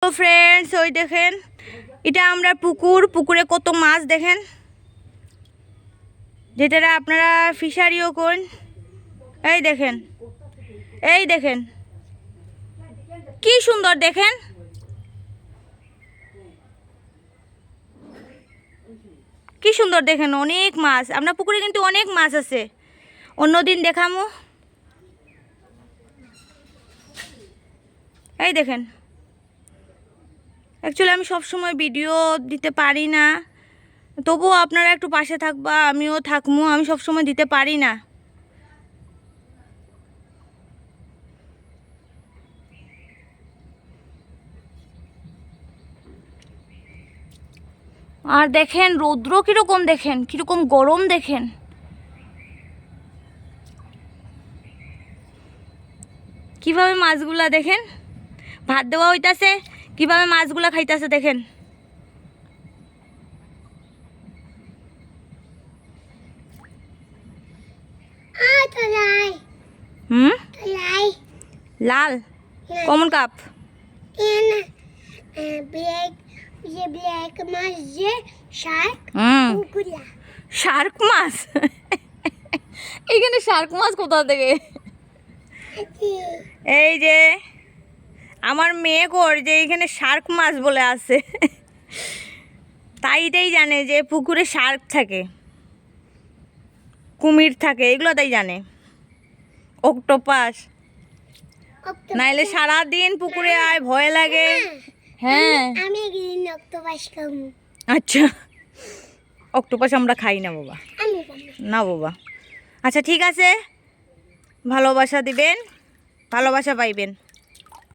তো ফ্রেন্ডস, ওই দেখেন এটা আমরা পুকুরে কত মাছ দেখেন, যেটা আপনারা ফিশারিও করেন। এই দেখেন কি সুন্দর, দেখেন কি সুন্দর, দেখেন অনেক মাছ। আপনার পুকুরে কিন্তু অনেক মাছ আছে, অন্যদিন দেখামো। এই দেখেন, অ্যাকচুয়ালি আমি সবসময় ভিডিও দিতে পারি না, তবুও আপনারা একটু পাশে থাকবা, আমিও থাকবো। আমি সবসময় দিতে পারি না। আর দেখেন রৌদ্র কীরকম, দেখেন কীরকম গরম, দেখেন কিভাবে মাছগুলা, দেখেন ভাত দেওয়া হইতাছে, কিভাবে মাছগুলা খাইতাছে, দেখেন। লাল কমন কাপ, শার্ক মাছ। এখানে শার্ক মাছ কোথা থেকে? এই যে আমার মেয়ে কর যে এখানে শার্ক মাছ বলে আছে, তাই এটাই জানে যে পুকুরে শার্ক থাকে, কুমির থাকে, এগুলো তাই জানে। অক্টোপাস নাইলে সারাদিন পুকুরে আয়, ভয় লাগে। হ্যাঁ, আমি অক্টোপাস খাবো। আচ্ছা, অক্টোপাস আমরা খাই না বাবা, না বাবা। আচ্ছা ঠিক আছে, ভালোবাসা দিবেন, ভালোবাসা পাইবেন।